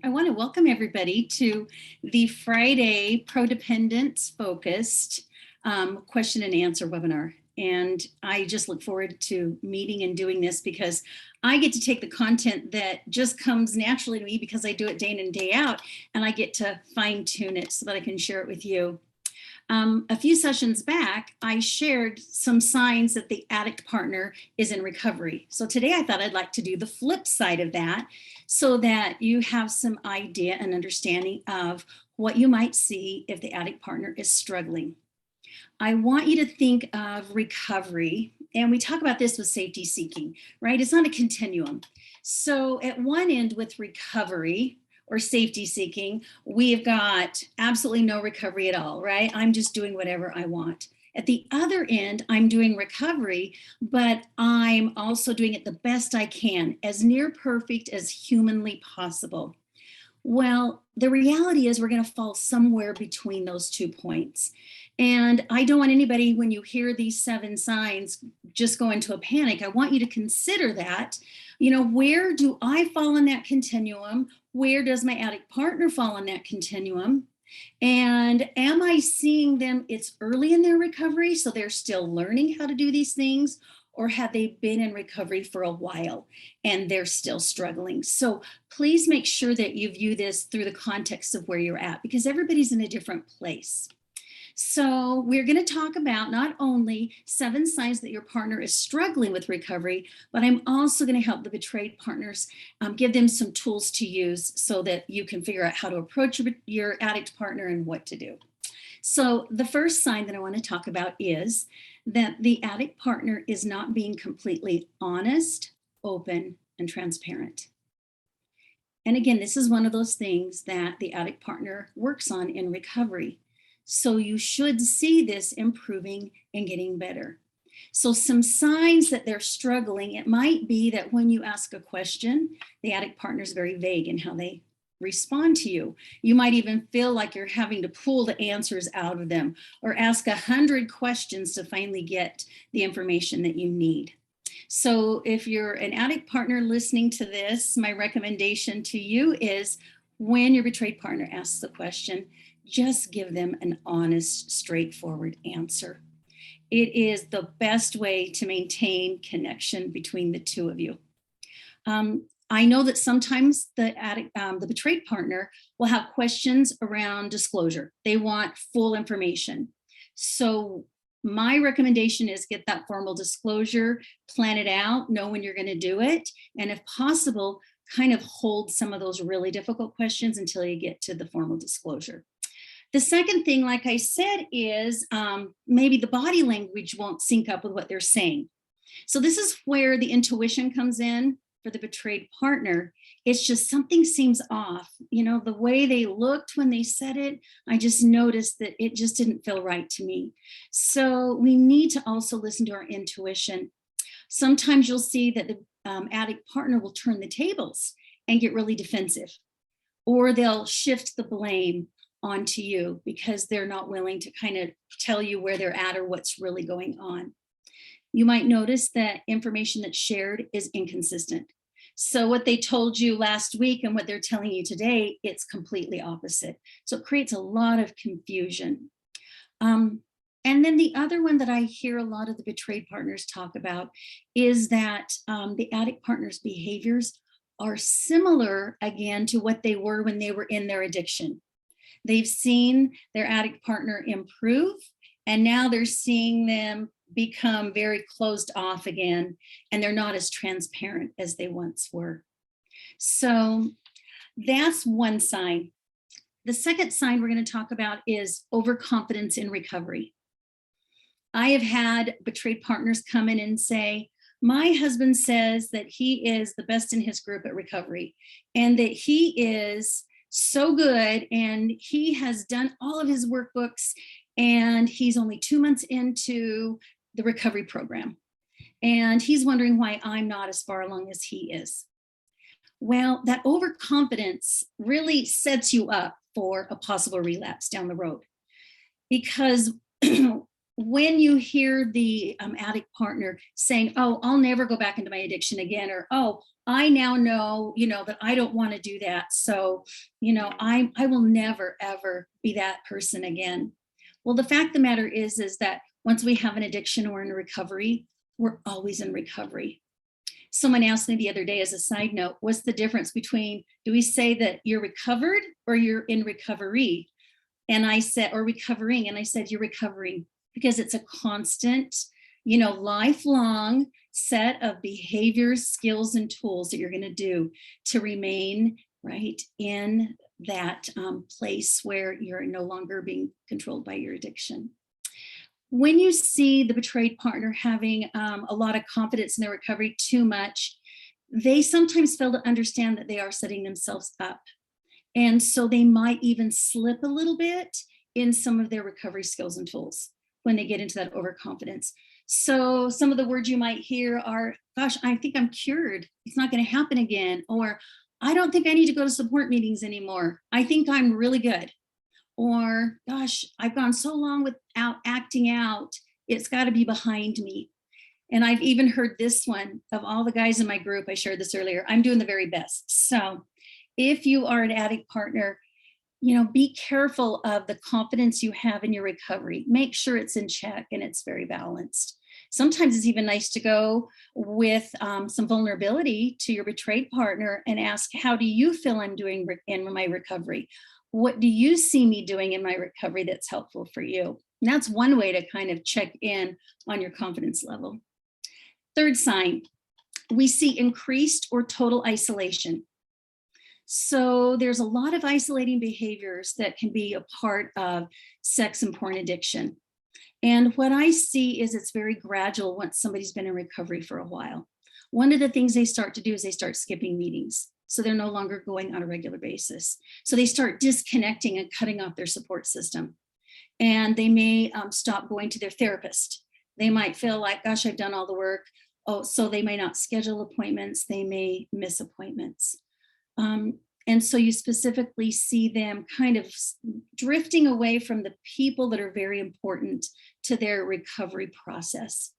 I want to welcome everybody to the Friday Prodependence focused question and answer webinar. And I just look forward to meeting and doing this because I get to take the content that just comes naturally to me because I do it day in and day out, and I get to fine tune it so that I can share it with you. A few sessions back, I shared some signs that the addict partner is in recovery. So today I thought I'd like to do the flip side of that so that you have some idea and understanding of what you might see if the addict partner is struggling. I want you to think of recovery, and we talk about this with safety seeking, right? It's not a continuum. So at one end with recovery, or safety seeking, we've got absolutely no recovery at all, right? I'm just doing whatever I want. At the other end, I'm doing recovery, but I'm also doing it the best I can, as near perfect as humanly possible. Well, the reality is we're going to fall somewhere between those 2 points. And I don't want anybody, when you hear these 7 signs, just go into a panic. I want you to consider that, where do I fall in that continuum? Where does my addict partner fall in that continuum? And am I seeing them, it's early in their recovery, so they're still learning how to do these things, or have they been in recovery for a while and they're still struggling? So please make sure that you view this through the context of where you're at, because everybody's in a different place. So we're going to talk about not only 7 signs that your partner is struggling with recovery, but I'm also going to help the betrayed partners, give them some tools to use so that you can figure out how to approach your addict partner and what to do. So the first sign that I want to talk about is that the addict partner is not being completely honest, open, and transparent. And again, this is one of those things that the addict partner works on in recovery. So you should see this improving and getting better. So some signs that they're struggling, it might be that when you ask a question, the addict partner is very vague in how they respond to you. You might even feel like you're having to pull the answers out of them or ask 100 questions to finally get the information that you need. So if you're an addict partner listening to this, my recommendation to you is when your betrayed partner asks the question, just give them an honest, straightforward answer. It is the best way to maintain connection between the two of you. I know that sometimes the betrayed partner will have questions around disclosure. They want full information. So my recommendation is get that formal disclosure, plan it out, know when you're going to do it, and if possible, kind of hold some of those really difficult questions until you get to the formal disclosure. The second thing, like I said, is maybe the body language won't sync up with what they're saying. So this is where the intuition comes in for the betrayed partner. It's just something seems off. The way they looked when they said it, I just noticed that it just didn't feel right to me. So we need to also listen to our intuition. Sometimes you'll see that the addict partner will turn the tables and get really defensive, or they'll shift the blame onto you because they're not willing to kind of tell you where they're at or what's really going on. You might notice that information that's shared is inconsistent. So what they told you last week and what they're telling you today, it's completely opposite. So it creates a lot of confusion. And then the other one that I hear a lot of the betrayed partners talk about is that the addict partner's behaviors are similar again to what they were when they were in their addiction. They've seen their addict partner improve, and now they're seeing them become very closed off again, and they're not as transparent as they once were. So that's one sign. The second sign we're going to talk about is overconfidence in recovery. I have had betrayed partners come in and say, my husband says that he is the best in his group at recovery and that he is so good and he has done all of his workbooks and he's only 2 months into the recovery program. And he's wondering why I'm not as far along as he is. Well, that overconfidence really sets you up for a possible relapse down the road, because when you hear the addict partner saying, oh, I'll never go back into my addiction again, or, oh, I now know, that I don't want to do that. So, I will never, ever be that person again. Well, the fact of the matter is that once we have an addiction or in recovery, we're always in recovery. Someone asked me the other day as a side note, what's the difference between, do we say that you're recovered or you're in recovery? And I said, or recovering. And I said, you're recovering, because it's a constant, lifelong set of behaviors, skills, and tools that you're going to do to remain right in that place where you're no longer being controlled by your addiction. When you see the betrayed partner having a lot of confidence in their recovery too much, they sometimes fail to understand that they are setting themselves up. And so they might even slip a little bit in some of their recovery skills and tools when they get into that overconfidence. So some of the words you might hear are, gosh, I think I'm cured. It's not going to happen again. Or I don't think I need to go to support meetings anymore. I think I'm really good. Or, gosh, I've gone so long without acting out. It's got to be behind me. And I've even heard this one of all the guys in my group. I shared this earlier. I'm doing the very best. So if you are an addict partner, be careful of the confidence you have in your recovery. Make sure it's in check and it's very balanced. Sometimes it's even nice to go with some vulnerability to your betrayed partner and ask, how do you feel I'm doing in my recovery? What do you see me doing in my recovery that's helpful for you? And that's one way to kind of check in on your confidence level. Third sign, we see increased or total isolation. So there's a lot of isolating behaviors that can be a part of sex and porn addiction. And what I see is it's very gradual once somebody's been in recovery for a while. One of the things they start to do is they start skipping meetings. So they're no longer going on a regular basis. So they start disconnecting and cutting off their support system. And they may stop going to their therapist. They might feel like, gosh, I've done all the work. Oh, so they may not schedule appointments. They may miss appointments. And so you specifically see them kind of drifting away from the people that are very important to their recovery process.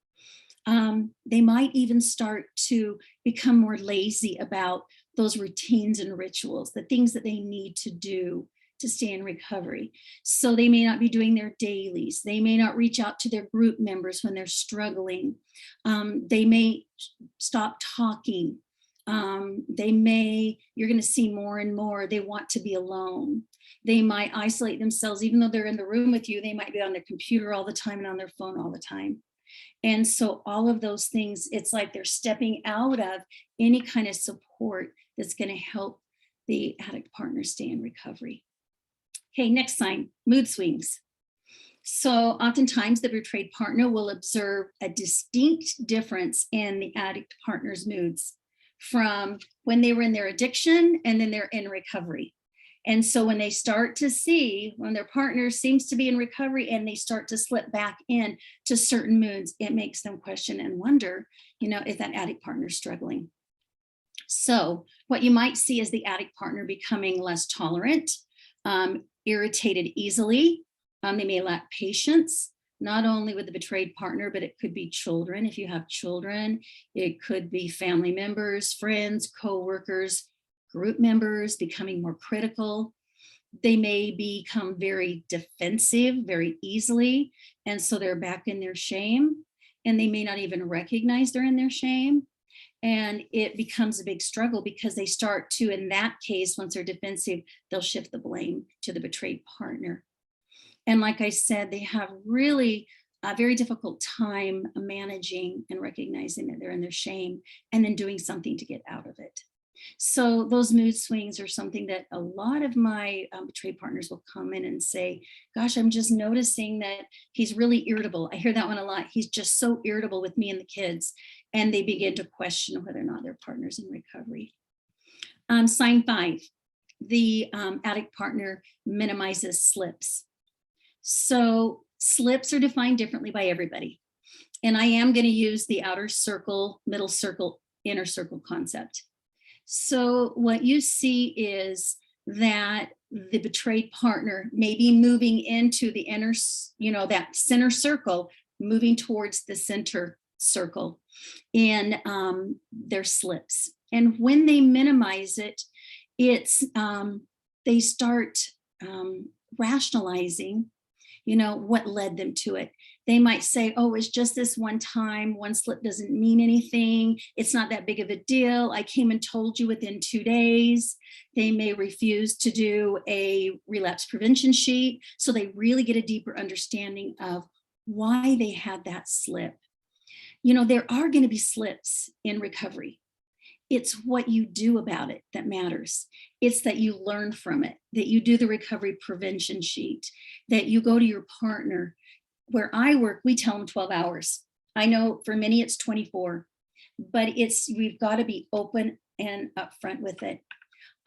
They might even start to become more lazy about those routines and rituals, the things that they need to do to stay in recovery. So they may not be doing their dailies. They may not reach out to their group members when they're struggling. They may stop talking. You're going to see more and more, they want to be alone. They might isolate themselves, even though they're in the room with you, they might be on their computer all the time and on their phone all the time. And so all of those things, it's like they're stepping out of any kind of support that's going to help the addict partner stay in recovery. Okay, next sign, mood swings. So oftentimes the betrayed partner will observe a distinct difference in the addict partner's moods from when they were in their addiction and then they're in recovery. And so when they start to see when their partner seems to be in recovery and they start to slip back in to certain moods, it makes them question and wonder, is that addict partner struggling? So what you might see is the addict partner becoming less tolerant, irritated easily. They may lack patience, not only with the betrayed partner, but it could be children. If you have children, it could be family members, friends, co-workers, group members, becoming more critical. They may become very defensive very easily. And so they're back in their shame, and they may not even recognize they're in their shame. And it becomes a big struggle because they start to, in that case, once they're defensive, they'll shift the blame to the betrayed partner. And like I said, they have really a very difficult time managing and recognizing that they're in their shame and then doing something to get out of it. So those mood swings are something that a lot of my betrayed partners will come in and say, gosh, I'm just noticing that he's really irritable. I hear that one a lot. He's just so irritable with me and the kids. And they begin to question whether or not their partner's in recovery. Sign 5, the addict partner minimizes slips. So slips are defined differently by everybody. And I am going to use the outer circle, middle circle, inner circle concept. So what you see is that the betrayed partner may be moving into the inner, that center circle, moving towards the center circle in their slips. And when they minimize it, it's they start rationalizing, what led them to it. They might say, oh, it's just this one time. One slip doesn't mean anything. It's not that big of a deal. I came and told you within 2 days. They may refuse to do a relapse prevention sheet. So they really get a deeper understanding of why they had that slip. There are going to be slips in recovery. It's what you do about it that matters. It's that you learn from it, that you do the recovery prevention sheet, that you go to your partner. Where I work, we tell them 12 hours. I know for many it's 24, but we've got to be open and upfront with it.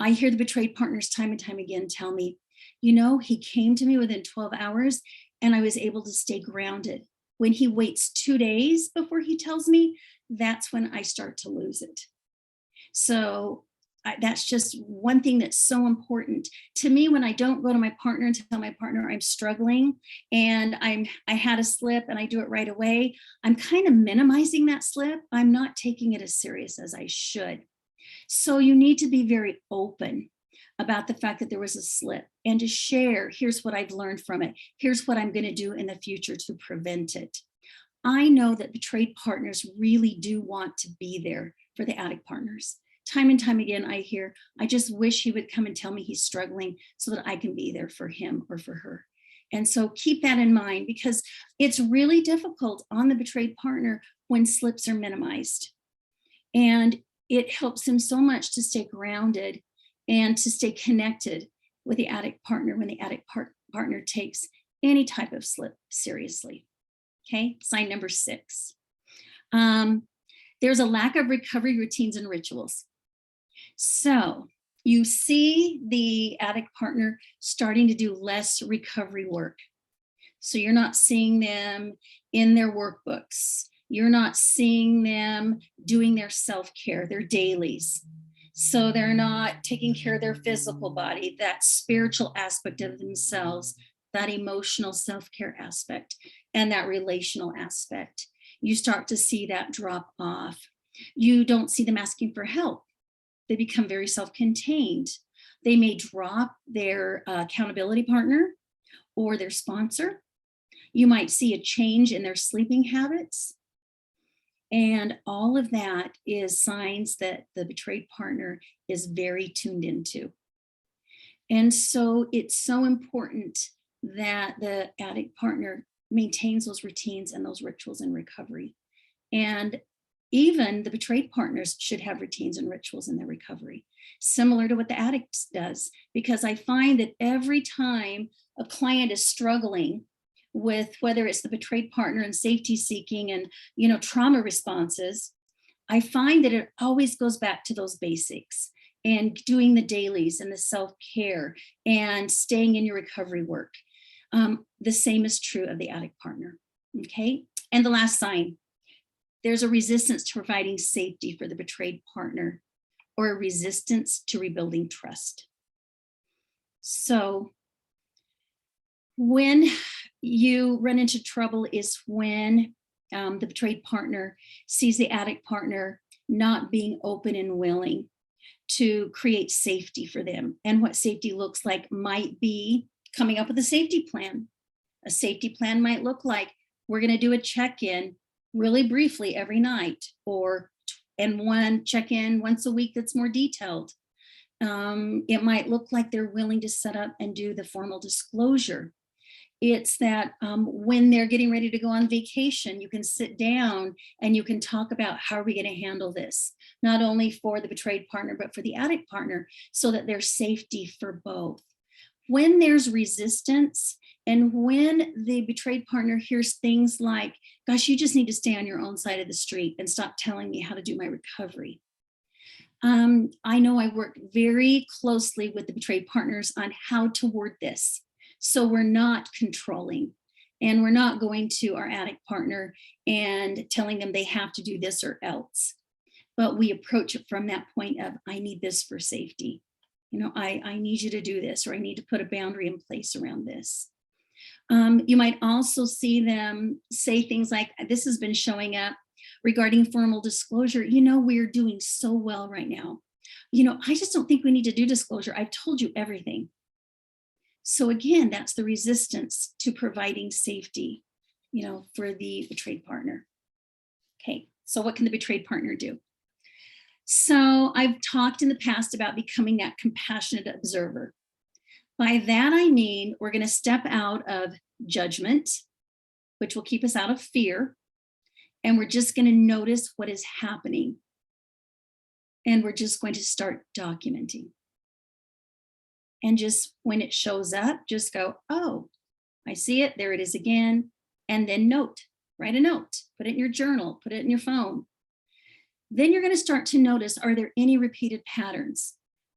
I hear the betrayed partners time and time again tell me, he came to me within 12 hours and I was able to stay grounded. When he waits 2 days before he tells me, that's when I start to lose it. So that's just one thing that's so important to me. When I don't go to my partner and tell my partner I'm struggling and I had a slip and I do it right away, I'm kind of minimizing that slip. I'm not taking it as serious as I should. So you need to be very open about the fact that there was a slip and to share, here's what I've learned from it. Here's what I'm going to do in the future to prevent it. I know that betrayed partners really do want to be there for the addict partners. Time and time again, I hear, I just wish he would come and tell me he's struggling so that I can be there for him or for her. And so keep that in mind, because it's really difficult on the betrayed partner when slips are minimized. And it helps him so much to stay grounded and to stay connected with the addict partner when the addict partner takes any type of slip seriously. Okay, sign number 6. There's a lack of recovery routines and rituals. So you see the addict partner starting to do less recovery work. So you're not seeing them in their workbooks. You're not seeing them doing their self-care, their dailies. So they're not taking care of their physical body, that spiritual aspect of themselves, that emotional self-care aspect, and that relational aspect. You start to see that drop off. You don't see them asking for help. They become very self-contained. They may drop their accountability partner or their sponsor. You might see a change in their sleeping habits. And all of that is signs that the betrayed partner is very tuned into. And so it's so important that the addict partner maintains those routines and those rituals in recovery. And even the betrayed partners should have routines and rituals in their recovery, similar to what the addict does, because I find that every time a client is struggling with whether it's the betrayed partner and safety seeking and, trauma responses, I find that it always goes back to those basics and doing the dailies and the self-care and staying in your recovery work. The same is true of the addict partner. Okay. And the last sign, there's a resistance to providing safety for the betrayed partner or a resistance to rebuilding trust. So when you run into trouble is when the betrayed partner sees the addict partner not being open and willing to create safety for them. And what safety looks like might be coming up with a safety plan. A safety plan might look like, we're going to do a check-in really briefly every night, and one check-in once a week that's more detailed. It might look like they're willing to set up and do the formal disclosure. It's that when they're getting ready to go on vacation, you can sit down and you can talk about how are we going to handle this, not only for the betrayed partner, but for the addict partner, so that there's safety for both. When there's resistance and when the betrayed partner hears things like, gosh, you just need to stay on your own side of the street and stop telling me how to do my recovery. I know I work very closely with the betrayed partners on how to word this. So we're not controlling and we're not going to our addict partner and telling them they have to do this or else. But we approach it from that point of, I need this for safety. I need you to do this, or I need to put a boundary in place around this. You might also see them say things like, this has been showing up regarding formal disclosure. We're doing so well right now. I just don't think we need to do disclosure. I've told you everything. So again, that's the resistance to providing safety, for the betrayed partner. Okay, so what can the betrayed partner do? So I've talked in the past about becoming that compassionate observer. By that, I mean, we're going to step out of judgment, which will keep us out of fear. And we're just going to notice what is happening. And we're just going to start documenting. And just when it shows up, just go, oh, I see it. There it is again. And then write a note, put it in your journal, put it in your phone. Then you're going to start to notice, are there any repeated patterns?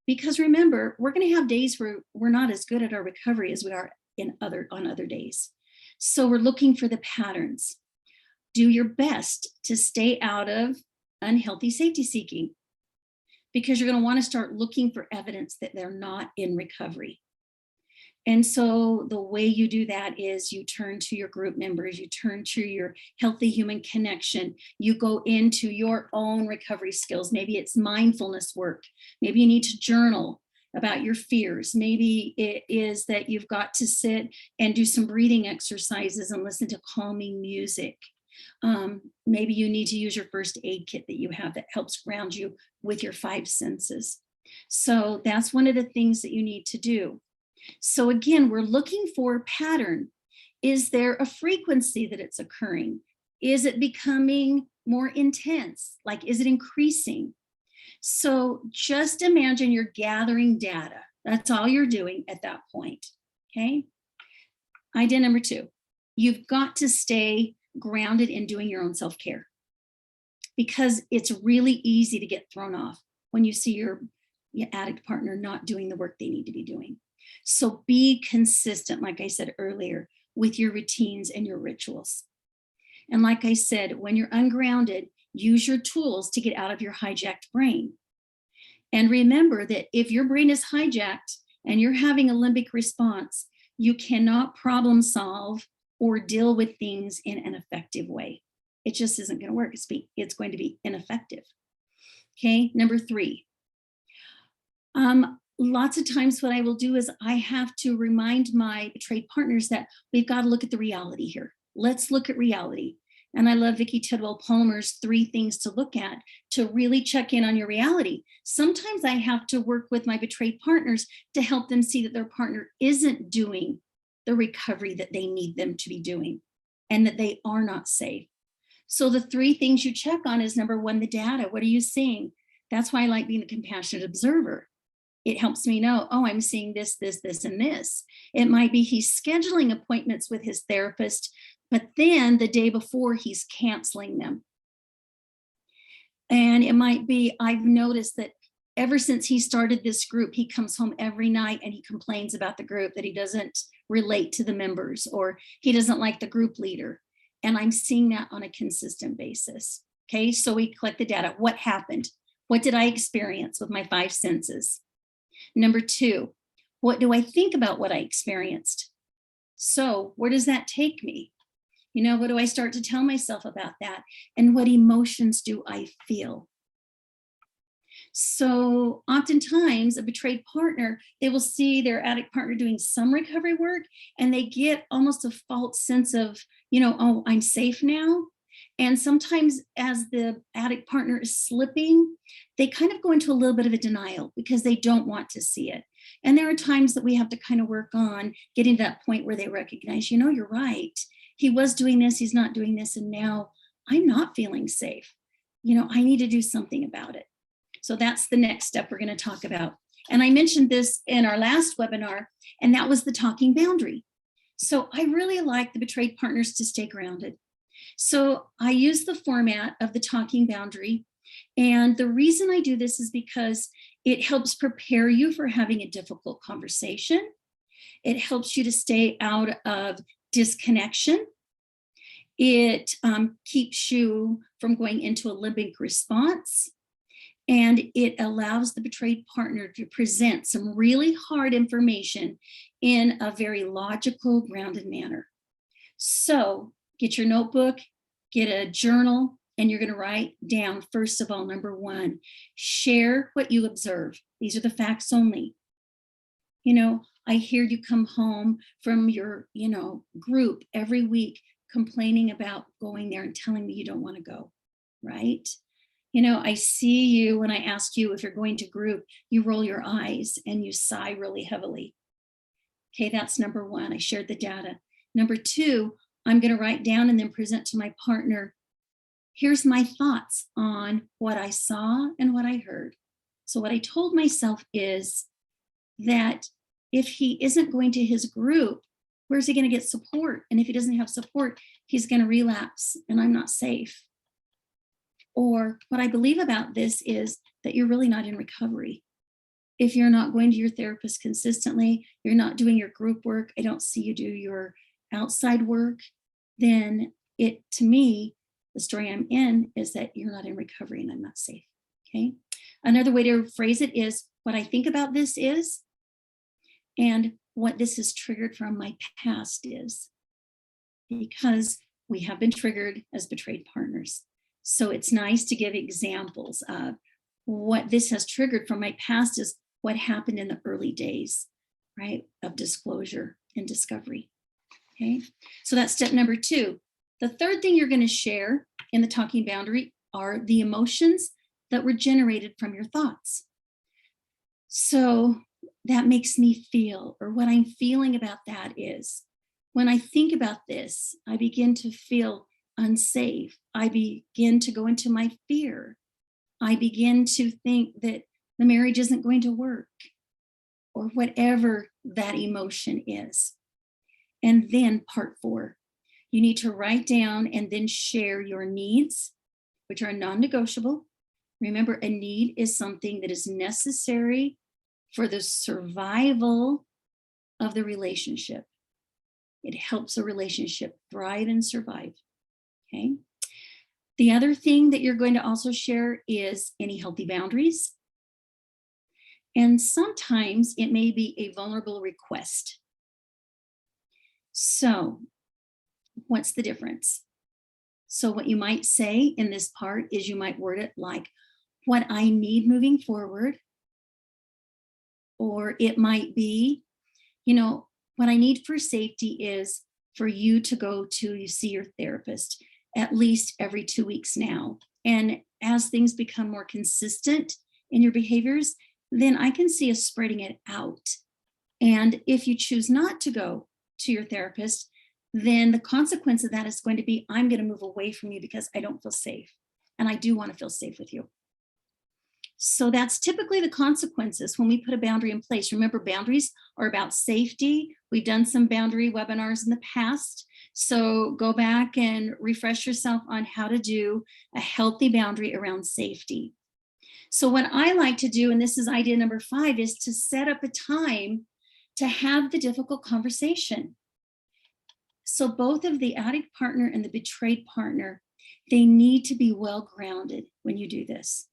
Because remember, we're going to have days where we're not as good at our recovery as we are on other days. So we're looking for the patterns. Do your best to stay out of unhealthy safety seeking, because you're going to want to start looking for evidence that they're not in recovery. And so the way you do that is you turn to your group members, you turn to your healthy human connection, you go into your own recovery skills. Maybe it's mindfulness work. Maybe you need to journal about your fears. Maybe it is that you've got to sit and do some breathing exercises and listen to calming music. Maybe you need to use your first aid kit that you have that helps ground you with your 5 senses. So that's one of the things that you need to do. So again, we're looking for a pattern. Is there a frequency that it's occurring? Is it becoming more intense? Like, is it increasing? So just imagine you're gathering data. That's all you're doing at that point, okay? Idea number 2, you've got to stay grounded in doing your own self-care, because it's really easy to get thrown off when you see your addict partner not doing the work they need to be doing. So be consistent, like I said earlier, with your routines and your rituals. And like I said, when you're ungrounded, use your tools to get out of your hijacked brain. And remember that if your brain is hijacked and you're having a limbic response, you cannot problem solve or deal with things in an effective way. It just isn't going to work. It's going to be ineffective. Okay, number 3. Lots of times what I will do is I have to remind my betrayed partners that we've got to look at the reality here. Let's look at reality. And I love Vicki Tidwell Palmer's 3 things to look at to really check in on your reality. Sometimes I have to work with my betrayed partners to help them see that their partner isn't doing the recovery that they need them to be doing, and that they are not safe. So the 3 things you check on is, number 1, the data. What are you seeing? That's why I like being the compassionate observer. It helps me know, oh, I'm seeing this, this, this, and this. It might be he's scheduling appointments with his therapist, but then the day before he's canceling them. And it might be, I've noticed that ever since he started this group, he comes home every night and he complains about the group, that he doesn't relate to the members, or he doesn't like the group leader. And I'm seeing that on a consistent basis. Okay, so we collect the data. What happened? What did I experience with my 5 senses? Number 2, what do I think about what I experienced? So where does that take me? What do I start to tell myself about that? And what emotions do I feel? So oftentimes a betrayed partner, they will see their addict partner doing some recovery work, and they get almost a false sense of, oh, I'm safe now. And sometimes as the addict partner is slipping, they kind of go into a little bit of a denial because they don't want to see it. And there are times that we have to kind of work on getting to that point where they recognize, you're right. He was doing this, he's not doing this, and now I'm not feeling safe. I need to do something about it. So that's the next step we're going to talk about. And I mentioned this in our last webinar, and that was the talking boundary. So I really like the betrayed partners to stay grounded. So I use the format of the talking boundary. And the reason I do this is because it helps prepare you for having a difficult conversation. It helps you to stay out of disconnection. It keeps you from going into a limbic response. And it allows the betrayed partner to present some really hard information in a very logical, grounded manner. So get your notebook, get a journal, and you're going to write down, first of all, number one, share what you observe. These are the facts only. I hear you come home from your, group every week complaining about going there and telling me you don't want to go, right? I see you when I ask you if you're going to group, you roll your eyes and you sigh really heavily. Okay, that's number one. I shared the data. Number two, I'm going to write down and then present to my partner, here's my thoughts on what I saw and what I heard. So what I told myself is that if he isn't going to his group, where's he going to get support? And if he doesn't have support, he's going to relapse and I'm not safe. Or what I believe about this is that you're really not in recovery. If you're not going to your therapist consistently, you're not doing your group work, I don't see you do your outside work, then to me, the story I'm in is that you're not in recovery and I'm not safe, okay? Another way to phrase it is, what I think about this is, and what this has triggered from my past is, because we have been triggered as betrayed partners. So it's nice to give examples of what this has triggered from my past is what happened in the early days, right, of disclosure and discovery, okay? So that's step number two. The third thing you're going to share in the talking boundary are the emotions that were generated from your thoughts. So that makes me feel, or what I'm feeling about that is, when I think about this, I begin to feel unsafe. I begin to go into my fear. I begin to think that the marriage isn't going to work, or whatever that emotion is. And then part four, you need to write down and then share your needs, which are non-negotiable. Remember, a need is something that is necessary for the survival of the relationship. It helps a relationship thrive and survive, okay? The other thing that you're going to also share is any healthy boundaries. And sometimes it may be a vulnerable request. So what's the difference? So what you might say in this part is you might word it like, what I need moving forward. Or it might be, what I need for safety is for you to go to see your therapist at least every 2 weeks now. And as things become more consistent in your behaviors, then I can see us spreading it out. And if you choose not to go to your therapist, then the consequence of that is going to be, I'm going to move away from you because I don't feel safe. And I do want to feel safe with you. So that's typically the consequences when we put a boundary in place. Remember, boundaries are about safety. We've done some boundary webinars in the past. So go back and refresh yourself on how to do a healthy boundary around safety. So what I like to do, and this is idea number 5, is to set up a time to have the difficult conversation. So both of the addict partner and the betrayed partner, they need to be well grounded when you do this.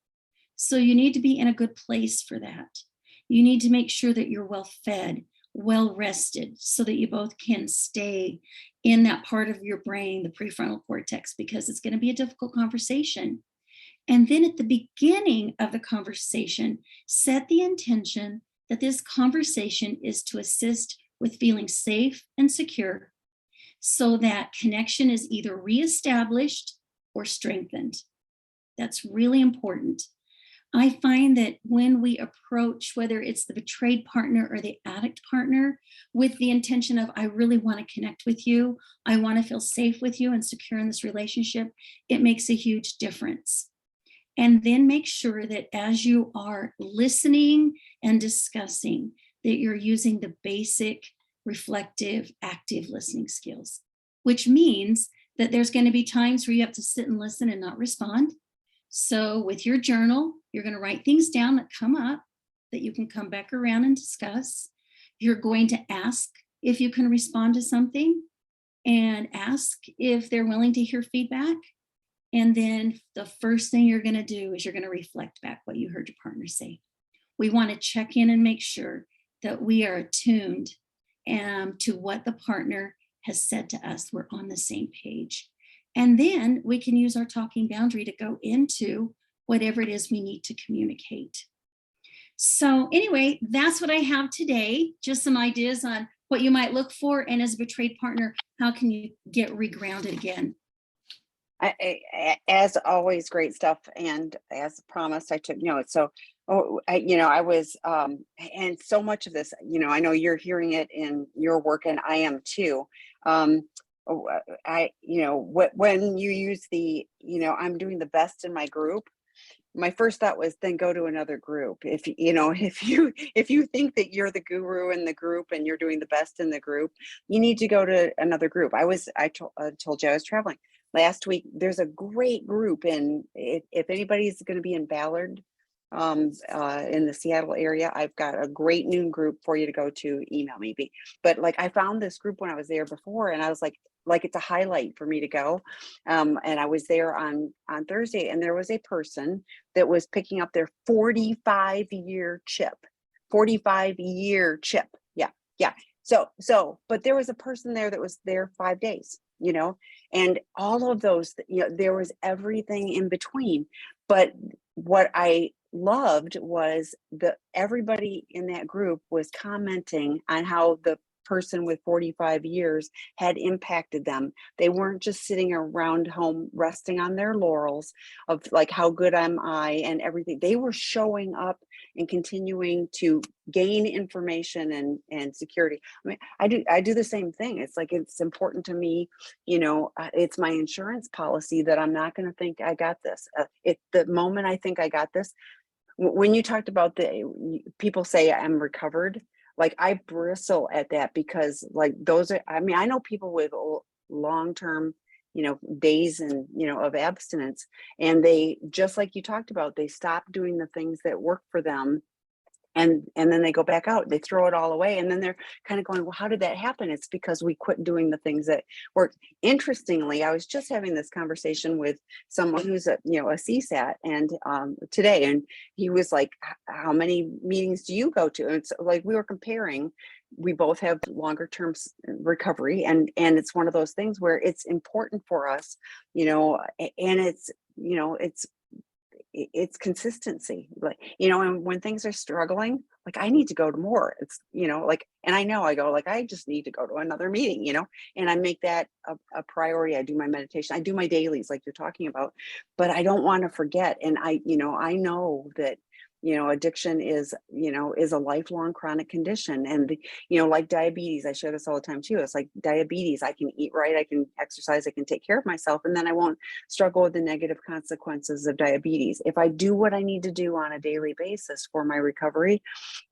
So you need to be in a good place for that. You need to make sure that you're well fed, well rested, so that you both can stay in that part of your brain, the prefrontal cortex, because it's going to be a difficult conversation. And then at the beginning of the conversation, set the intention that this conversation is to assist with feeling safe and secure, so that connection is either reestablished or strengthened. That's really important. I find that when we approach, whether it's the betrayed partner or the addict partner, with the intention of, I really want to connect with you, I want to feel safe with you and secure in this relationship, it makes a huge difference. And then make sure that as you are listening and discussing, that you're using the basic, reflective, active listening skills, which means that there's going to be times where you have to sit and listen and not respond. So with your journal, you're going to write things down that come up that you can come back around and discuss. You're going to ask if you can respond to something and ask if they're willing to hear feedback. And then the first thing you're going to do is you're going to reflect back what you heard your partner say. We want to check in and make sure that we are attuned to what the partner has said to us. We're on the same page. And then we can use our talking boundary to go into whatever it is we need to communicate. So anyway, that's what I have today. Just some ideas on what you might look for. And as a betrayed partner, how can you get regrounded again? As always, great stuff. And as promised, I took notes. So, I was, and so much of this, I know you're hearing it in your work, and I am too. When you use the, I'm doing the best in my group, my first thought was then go to another group. If you think that you're the guru in the group and you're doing the best in the group, you need to go to another group. I told you I was traveling last week. There's a great group, and if anybody's going to be in Ballard, in the Seattle area, I've got a great noon group for you to go to. Email me, but like I found this group when I was there before, and I was like it's a highlight for me to go. And I was there on Thursday, and there was a person that was picking up their 45-year chip. 45-year chip. Yeah. So, but there was a person there that was there 5 days, and all of those, there was everything in between. But what I loved was everybody in that group was commenting on how the person with 45 years had impacted them. They weren't just sitting around home resting on their laurels of like, how good am I and everything. They were showing up and continuing to gain information and security. I mean, I do the same thing. It's like, it's important to me, it's my insurance policy that I'm not going to think I got this. The moment I think I got this, when you talked about the people say I'm recovered, like I bristle at that, because like those are, I mean, I know people with long-term, days and, of abstinence, and they, just like you talked about, they stop doing the things that work for them. And then they go back out, they throw it all away. And then they're kind of going, well, how did that happen? It's because we quit doing the things that work. Interestingly, I was just having this conversation with someone who's a CSAT and today, and he was like, how many meetings do you go to? And it's like, we were comparing, we both have longer term recovery. And it's one of those things where it's important for us, and it's consistency, like, and when things are struggling, like I need to go to more. It's, and I know I go like, I just need to go to another meeting, and I make that a priority. I do my meditation, I do my dailies like you're talking about, but I don't want to forget. And I know that, addiction is a lifelong chronic condition. And, like diabetes, I share this all the time too. It's like diabetes. I can eat right, I can exercise, I can take care of myself, and then I won't struggle with the negative consequences of diabetes. If I do what I need to do on a daily basis for my recovery,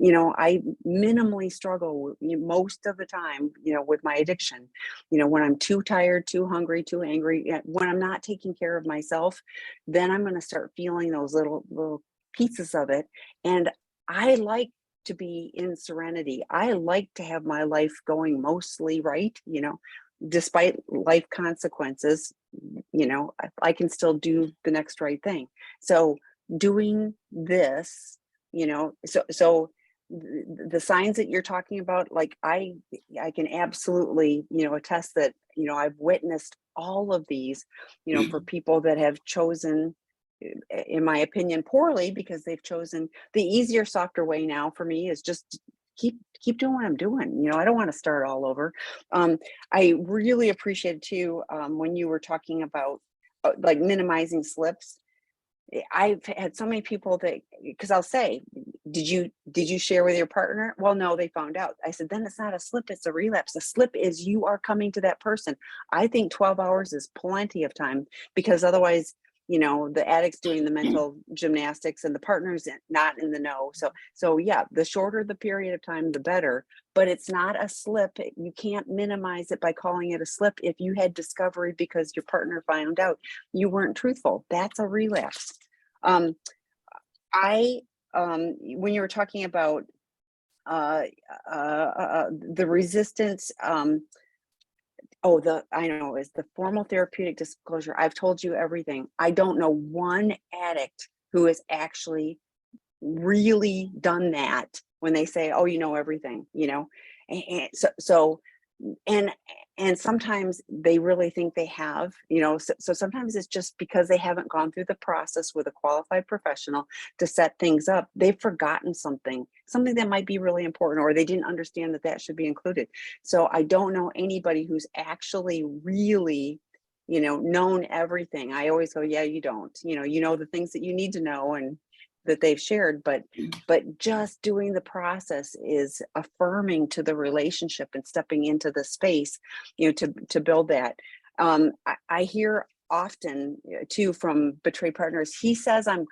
I minimally struggle most of the time, with my addiction. When I'm too tired, too hungry, too angry, when I'm not taking care of myself, then I'm going to start feeling those little pieces of it. And I like to be in serenity. I like to have my life going mostly right, despite life consequences, I can still do the next right thing. So doing this, so the signs that you're talking about, like I can absolutely, attest that, I've witnessed all of these, for people that have chosen, in my opinion, poorly, because they've chosen the easier, softer way. Now for me is just keep doing what I'm doing. I don't want to start all over. I really appreciated too, when you were talking about like minimizing slips. I've had so many people that, because I'll say, did you share with your partner? Well, no, they found out. I said, then it's not a slip, it's a relapse. A slip is you are coming to that person. I think 12 hours is plenty of time, because otherwise, the addict's doing the mental gymnastics and the partner's not in the know. So yeah, the shorter the period of time, the better, but it's not a slip. You can't minimize it by calling it a slip. If you had discovery because your partner found out you weren't truthful, that's a relapse. When you were talking about the resistance, Oh, I know, is the formal therapeutic disclosure. I've told you everything. I don't know one addict who has actually really done that when they say, "Oh, you know everything," you know? And so and and sometimes they really think they have, you know, so sometimes it's just because they haven't gone through the process with a qualified professional to set things up. They've forgotten something that might be really important, or they didn't understand that that should be included. So I don't know anybody who's actually really, you know, known everything. I always go, yeah, you don't, you know the things that you need to know and that they've shared, but just doing the process is affirming to the relationship and stepping into the space, you know, to build that. I hear often too from betrayed partners. He says I'm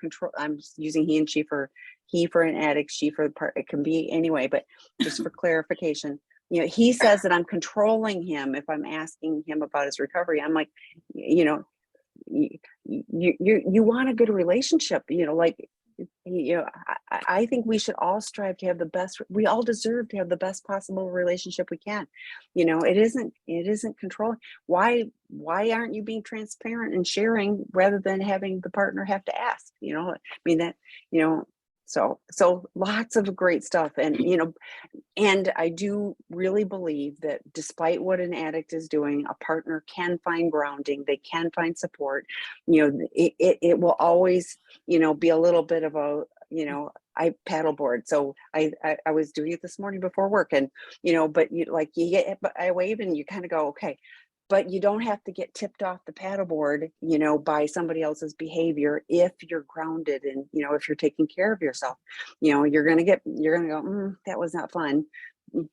using he and she for he for an addict, she for the part. It can be anyway, but just for clarification, you know, he says that I'm controlling him if I'm asking him about his recovery. I'm like, you know, you want a good relationship, you know, like, you know, I think we should all strive to have the best. We all deserve to have the best possible relationship we can. You know, it isn't controlling. Why aren't you being transparent and sharing rather than having the partner have to ask? You know, I mean that, you know, so lots of great stuff. And, you know, and I do really believe that despite what an addict is doing, a partner can find grounding, they can find support. You know, it will always, you know, be a little bit of a, you know, I paddleboard. So I was doing it this morning before work, and, you know, but you like, you get, I wave and you kind of go, okay, but you don't have to get tipped off the paddleboard, you know, by somebody else's behavior if you're grounded and, you know, if you're taking care of yourself. You know, you're gonna go, that was not fun.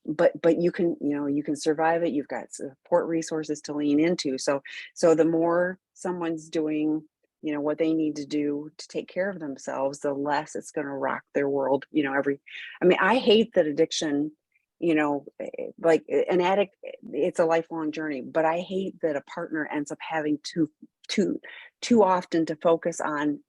But you can, you know, you can survive it. You've got support resources to lean into. So the more someone's doing, you know, what they need to do to take care of themselves, the less it's going to rock their world, you know. I mean, I hate that addiction, you know, like an addict, it's a lifelong journey, but I hate that a partner ends up having too often to focus on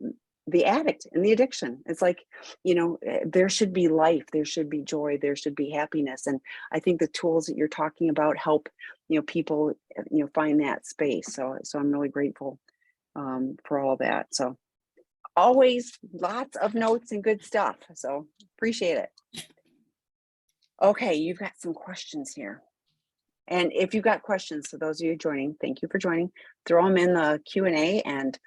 the addict and the addiction. It's like, you know, there should be life, there should be joy, there should be happiness. And I think the tools that you're talking about help, you know, people, you know, find that space. So I'm really grateful for all that. So always lots of notes and good stuff. So appreciate it. Okay, you've got some questions here. And if you've got questions, for those of you joining, thank you for joining. Throw them in the Q&A. And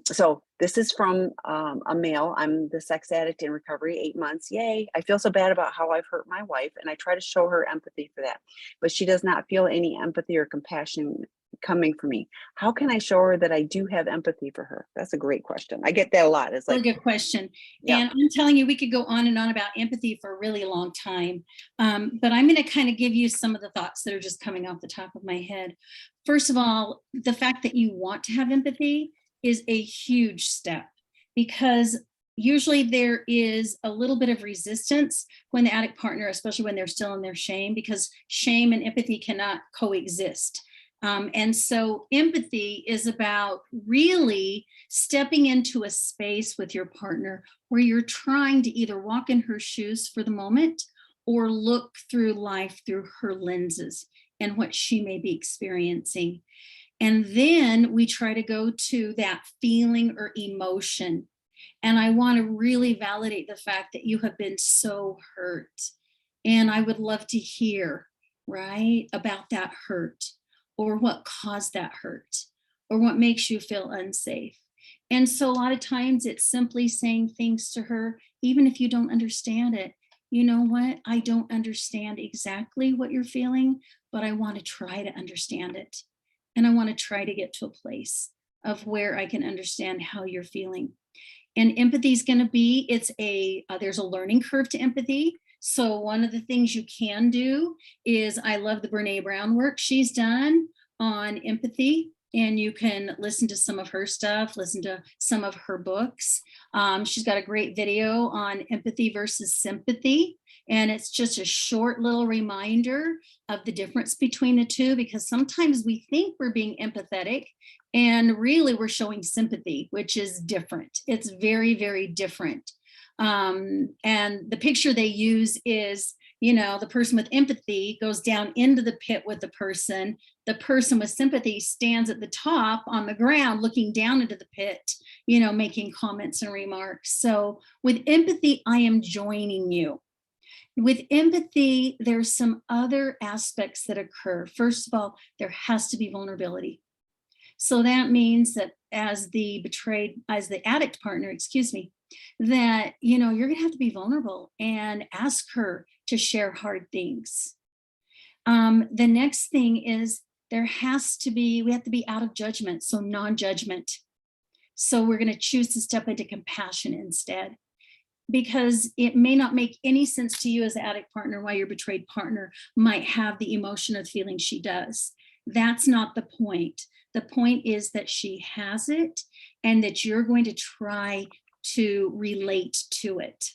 so this is from a male. I'm the sex addict in recovery, 8 months. Yay. I feel so bad about how I've hurt my wife, and I try to show her empathy for that. But she does not feel any empathy or compassion coming from me. How can I show her that I do have empathy for her? That's a great question. I get that a lot. It's like, Really good question. yeah. And I'm telling you, we could go on and on about empathy for a really long time. But I'm going to kind of give you some of the thoughts that are just coming off the top of my head. First of all, the fact that you want to have empathy is a huge step, because usually there is a little bit of resistance when the addict partner, especially when they're still in their shame, because shame and empathy cannot coexist. And so empathy is about really stepping into a space with your partner where you're trying to either walk in her shoes for the moment or look through life through her lenses and what she may be experiencing. And then we try to go to that feeling or emotion. And I want to really validate the fact that you have been so hurt. And I would love to hear, right, about that hurt, or what caused that hurt, or what makes you feel unsafe. And so a lot of times it's simply saying things to her, even if you don't understand it. You know what? I don't understand exactly what you're feeling, but I want to try to understand it. And I want to try to get to a place of where I can understand how you're feeling. And empathy is going to be, there's a learning curve to empathy. So one of the things you can do is, I love the Brene Brown work she's done on empathy, and you can listen to some of her stuff, listen to some of her books. She's got a great video on empathy versus sympathy. And it's just a short little reminder of the difference between the two, because sometimes we think we're being empathetic and really we're showing sympathy, which is different. It's very, very different. And the picture they use is The person with empathy goes down into the pit with the person with sympathy stands at the top on the ground looking down into the pit, making comments and remarks. So with empathy, I am joining you. With empathy, there's some other aspects that occur. First of all, there has to be vulnerability. So that means that as the addict partner, that, you're going to have to be vulnerable and ask her to share hard things. The next thing is we have to be out of judgment. So non-judgment. So we're going to choose to step into compassion instead, because it may not make any sense to you as the addict partner why your betrayed partner might have the emotion or the feeling she does. That's not the point. The point is that she has it and that you're going to try to relate to it.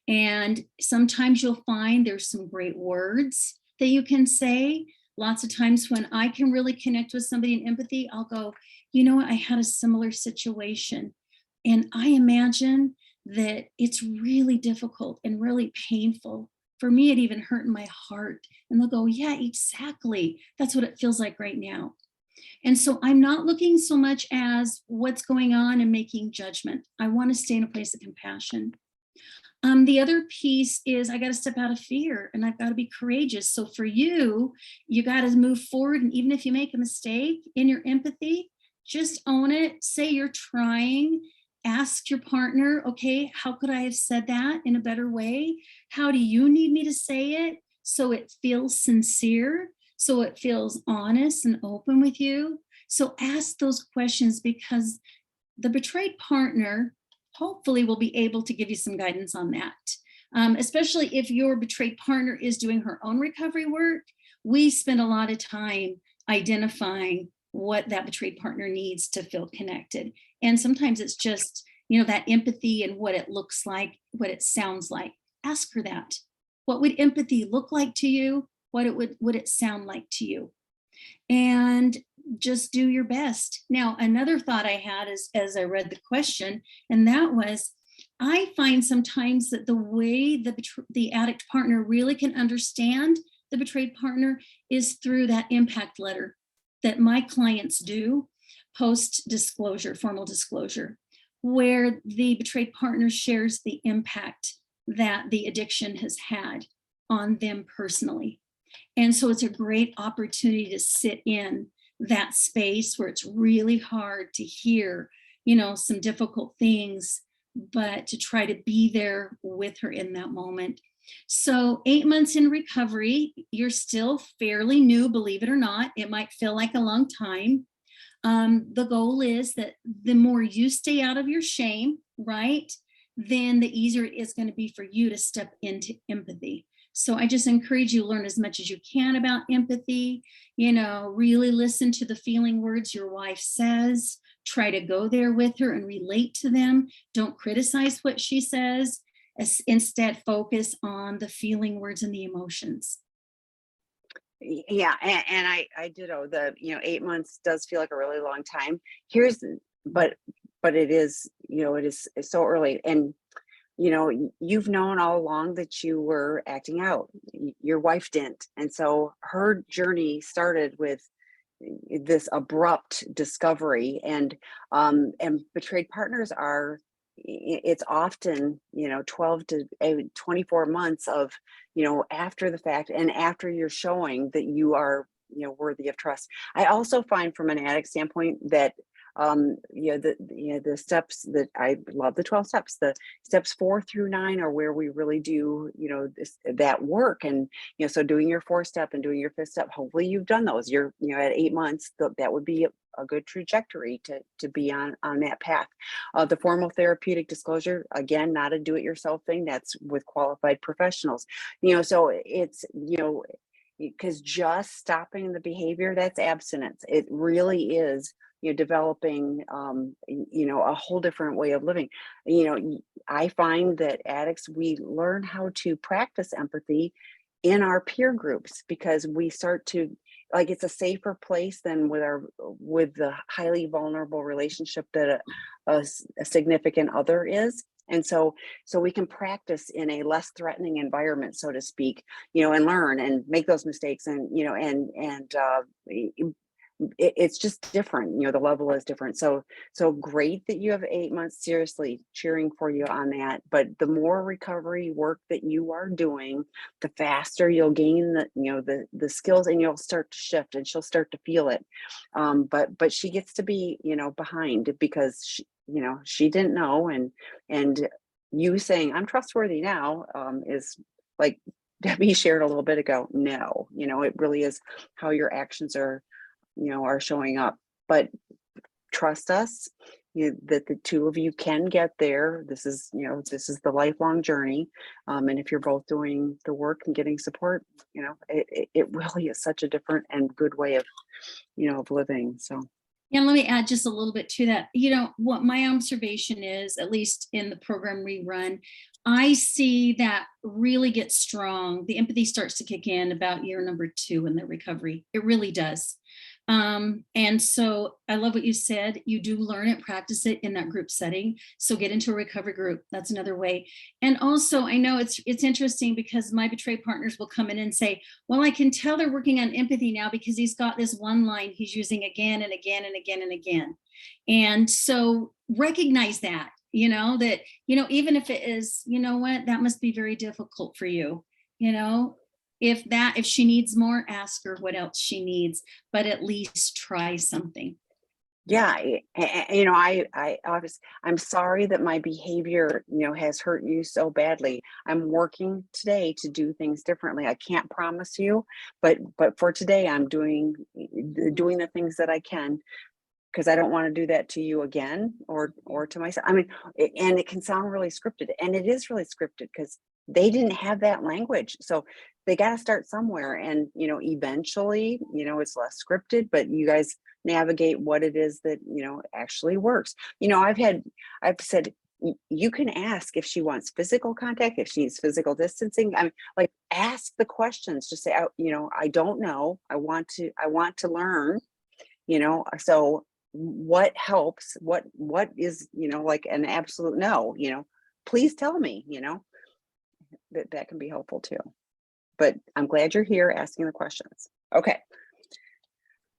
And sometimes you'll find there's some great words that you can say. Lots of times when I can really connect with somebody in empathy, I'll go, I had a similar situation. And I imagine that it's really difficult and really painful. For me, it even hurt in my heart. And they'll go, yeah, exactly. That's what it feels like right now. And so I'm not looking so much as what's going on and making judgment. I want to stay in a place of compassion. The other piece is I got to step out of fear and I've got to be courageous. So for you got to move forward. And even if you make a mistake in your empathy, just own it. Say you're trying. Ask your partner, okay, how could I have said that in a better way? How do you need me to say it so it feels sincere, so it feels honest and open with you? So ask those questions, because the betrayed partner hopefully will be able to give you some guidance on that. Especially if your betrayed partner is doing her own recovery work. We spend a lot of time identifying what that betrayed partner needs to feel connected. And sometimes it's just, that empathy and what it looks like, what it sounds like. Ask her that. What would empathy look like to you? What would it sound like to you? And just do your best. Now, another thought I had as I read the question, and that was, I find sometimes that the way the addict partner really can understand the betrayed partner is through that impact letter that my clients do post-disclosure, formal disclosure, where the betrayed partner shares the impact that the addiction has had on them personally. And so it's a great opportunity to sit in that space where it's really hard to hear, some difficult things, but to try to be there with her in that moment. So 8 months in recovery, you're still fairly new, believe it or not. It might feel like a long time. The goal is that the more you stay out of your shame, right, then the easier it is going to be for you to step into empathy. So I just encourage you to learn as much as you can about empathy, really listen to the feeling words your wife says, try to go there with her and relate to them. Don't criticize what she says. Instead, focus on the feeling words and the emotions. Yeah, and I ditto. 8 months does feel like a really long time. But it is, it's so early. And you've known all along that you were acting out. Your wife didn't. And so her journey started with this abrupt discovery, and betrayed partners it's often 12 to 24 months of after the fact, and after you're showing that you are worthy of trust. I also find, from an addict standpoint, that the steps that I love, the 12 steps, the steps 4 through 9 are where we really do that work. And so doing your 4th step and doing your 5th step, hopefully you've done those. You're at 8 months, that would be a good trajectory to be on that path. The formal therapeutic disclosure, again, not a do-it-yourself thing. That's with qualified professionals. So it's because just stopping the behavior, that's abstinence. It really is developing a whole different way of living. I find that addicts, we learn how to practice empathy in our peer groups, because we start to, like, it's a safer place than with the highly vulnerable relationship that a significant other is. And so we can practice in a less threatening environment, so to speak, and learn and make those mistakes, and it's just different. The level is different. So great that you have 8 months. Seriously cheering for you on that. But the more recovery work that you are doing, the faster you'll gain the skills, and you'll start to shift, and she'll start to feel it. But she gets to be behind, because she didn't know, and you saying I'm trustworthy now is like Debbie shared a little bit ago. No, it really is how your actions are showing up. But trust us, that the two of you can get there. This is the lifelong journey. And if you're both doing the work and getting support, it really is such a different and good way of living. So. Yeah, let me add just a little bit to that. What my observation is, at least in the program we run, I see that really gets strong. The empathy starts to kick in about year number 2 in the recovery. It really does. And so I love what you said. You do learn it, practice it in that group setting. So get into a recovery group. That's another way. And also, I know it's interesting, because my betray partners will come in and say, well, I can tell they're working on empathy now, because he's got this one line he's using again and again and again and again. And so recognize that, that, even if it is, that must be very difficult for you, if she needs more, ask her what else she needs, but at least try something. Yeah, I'm sorry that my behavior, has hurt you so badly. I'm working today to do things differently. I can't promise you, but for today, I'm doing the things that I can, because I don't want to do that to you again, or to myself. I mean, and it can sound really scripted, and it is really scripted, because they didn't have that language. So they got to start somewhere, and eventually, it's less scripted, but you guys navigate what it is that actually works. I've said, you can ask if she wants physical contact, if she needs physical distancing. I mean, like, ask the questions. Just say, I don't know. I want to learn. So what helps? What is like an absolute no? Please tell me. That can be helpful too. But I'm glad you're here asking the questions. Okay.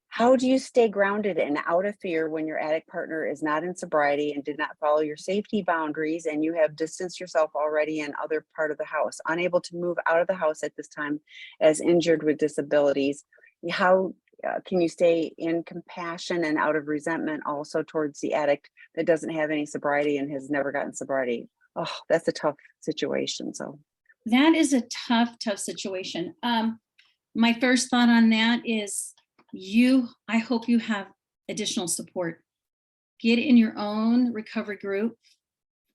How do you stay grounded and out of fear when your addict partner is not in sobriety and did not follow your safety boundaries, and you have distanced yourself already in other part of the house, unable to move out of the house at this time as injured with disabilities? How can you stay in compassion and out of resentment also towards the addict that doesn't have any sobriety and has never gotten sobriety? Oh, that's a tough situation. So that is a tough situation. My first thought on that is, I hope you have additional support. Get in your own recovery group,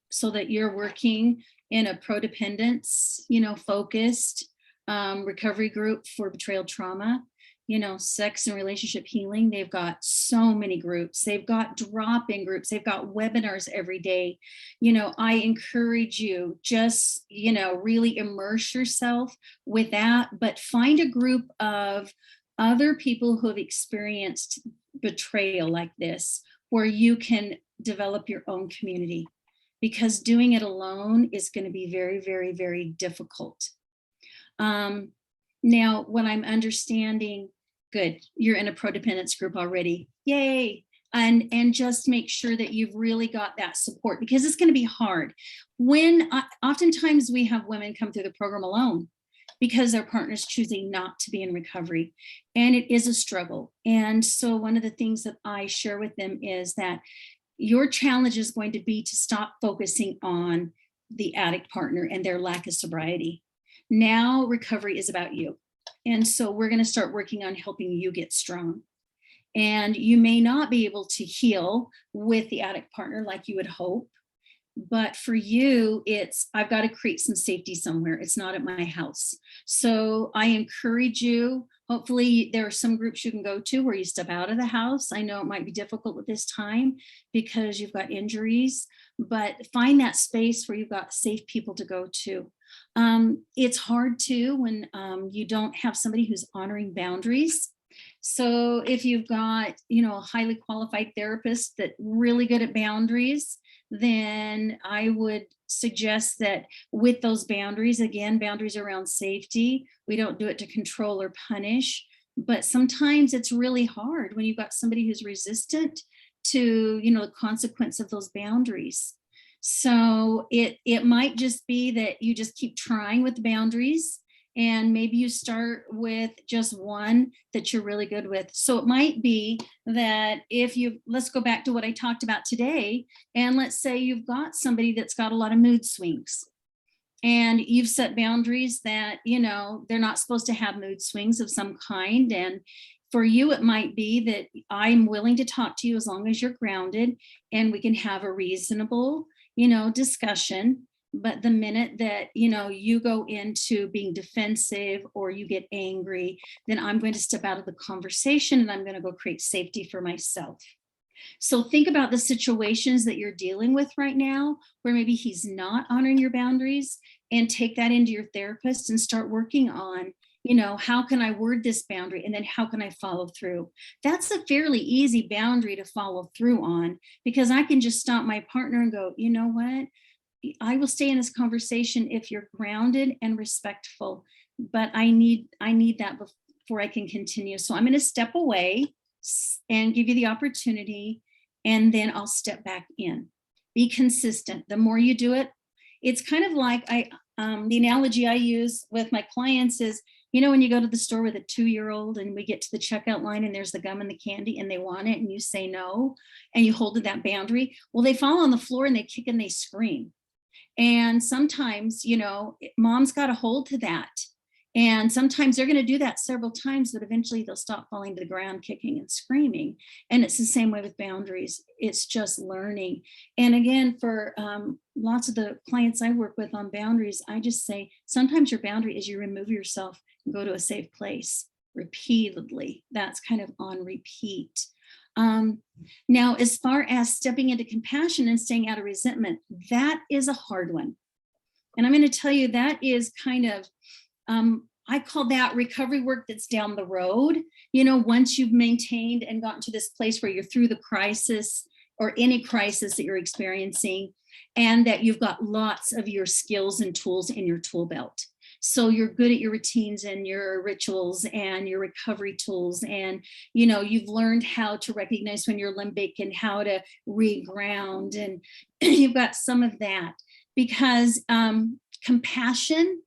so that you're working in a Prodependence, focused recovery group for betrayal trauma, sex and relationship healing. They've got so many groups. They've got drop-in groups. They've got webinars every day. I encourage you, just, really immerse yourself with that, but find a group of other people who have experienced betrayal like this, where you can develop your own community, because doing it alone is going to be very, very, very difficult. Now, what I'm understanding, good, you're in a Prodependence group already. Yay. And just make sure that you've really got that support, because it's going to be hard. Oftentimes we have women come through the program alone, because their partner's choosing not to be in recovery. And it is a struggle. And so one of the things that I share with them is that your challenge is going to be to stop focusing on the addict partner and their lack of sobriety. Now recovery is about you. And so we're going to start working on helping you get strong. And you may not be able to heal with the addict partner like you would hope. But for you, I've got to create some safety somewhere. It's not at my house. So I encourage you. Hopefully there are some groups you can go to where you step out of the house. I know it might be difficult at this time because you've got injuries, but find that space where you've got safe people to go to. It's hard too when you don't have somebody who's honoring boundaries. So if you've got, a highly qualified therapist that's really good at boundaries, then I would suggest that with those boundaries, again, boundaries around safety, we don't do it to control or punish, but sometimes it's really hard when you've got somebody who's resistant to, the consequence of those boundaries. So it might just be that you just keep trying with the boundaries, and maybe you start with just one that you're really good with. So it might be that let's go back to what I talked about today, and let's say you've got somebody that's got a lot of mood swings, and you've set boundaries that, they're not supposed to have mood swings of some kind. And for you, it might be that I'm willing to talk to you as long as you're grounded and we can have a reasonable, discussion. But the minute that, you go into being defensive or you get angry, then I'm going to step out of the conversation and I'm going to go create safety for myself. So think about the situations that you're dealing with right now, where maybe he's not honoring your boundaries, and take that into your therapist and start working on, how can I word this boundary? And then how can I follow through? That's a fairly easy boundary to follow through on, because I can just stop my partner and go, you know what? I will stay in this conversation if you're grounded and respectful, but I need that before I can continue. So I'm going to step away and give you the opportunity, and then I'll step back in. Be consistent. The more you do it, it's kind of like the analogy I use with my clients is, when you go to the store with a 2-year-old and we get to the checkout line and there's the gum and the candy and they want it and you say no, and you hold to that boundary, well, they fall on the floor and they kick and they scream. And sometimes, mom's got to hold to that. And sometimes they're going to do that several times, but eventually they'll stop falling to the ground, kicking and screaming. And it's the same way with boundaries. It's just learning. And again, for lots of the clients I work with on boundaries, I just say, sometimes your boundary is you remove yourself and go to a safe place repeatedly. That's kind of on repeat. Now, as far as stepping into compassion and staying out of resentment, that is a hard one. And I'm going to tell you, that is kind of, I call that recovery work that's down the road. Once you've maintained and gotten to this place where you're through the crisis or any crisis that you're experiencing, and that you've got lots of your skills and tools in your tool belt. So you're good at your routines and your rituals and your recovery tools. And, you've learned how to recognize when you're limbic and how to reground. And you've got some of that, because compassion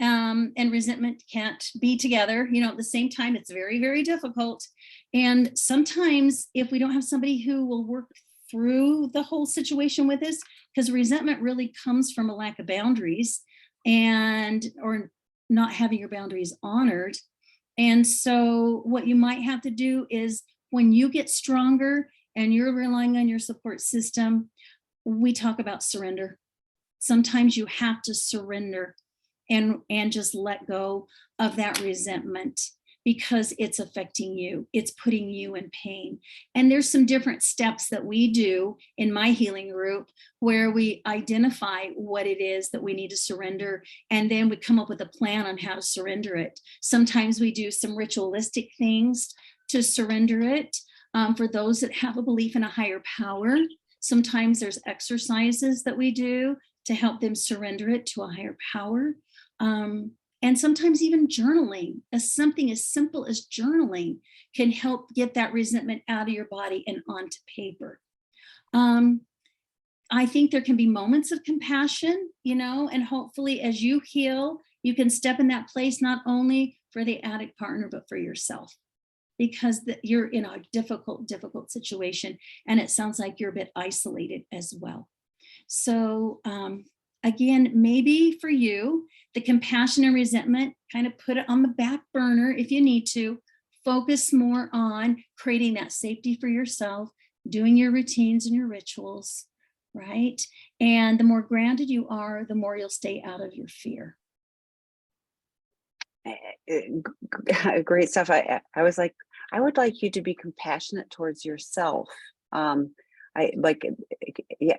and resentment can't be together, at the same time. It's very, very difficult. And sometimes if we don't have somebody who will work through the whole situation with us, because resentment really comes from a lack of boundaries or not having your boundaries honored. And so what you might have to do is, when you get stronger and you're relying on your support system, we talk about surrender. Sometimes you have to surrender and just let go of that resentment, because it's affecting you. It's putting you in pain. And there's some different steps that we do in my healing group where we identify what it is that we need to surrender, and then we come up with a plan on how to surrender it. Sometimes we do some ritualistic things to surrender it. For those that have a belief in a higher power, sometimes there's exercises that we do to help them surrender it to a higher power. And sometimes even journaling, something as simple as journaling, can help get that resentment out of your body and onto paper. I think there can be moments of compassion, and hopefully as you heal, you can step in that place, not only for the addict partner, but for yourself, because you're in a difficult situation. And it sounds like you're a bit isolated as well. So again, maybe for you, the compassion and resentment, kind of put it on the back burner if you need to. Focus more on creating that safety for yourself, doing your routines and your rituals, right? And the more grounded you are, the more you'll stay out of your fear. Great stuff. I was like, I would like you to be compassionate towards yourself.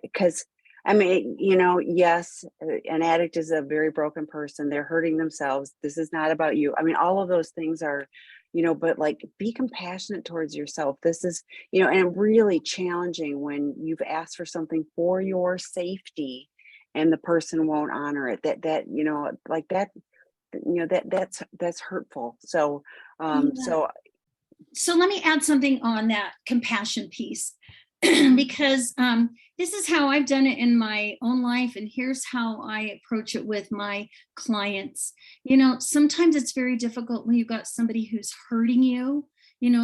Because yes, an addict is a very broken person. They're hurting themselves. This is not about you. All of those things are, but like, be compassionate towards yourself. This is, and really challenging when you've asked for something for your safety and the person won't honor it. Like that, that's hurtful. So, Yeah. so So let me add something on that compassion piece, mhm, because this is how I've done it in my own life, and here's how I approach it with my clients. Sometimes it's very difficult when you've got somebody who's hurting you,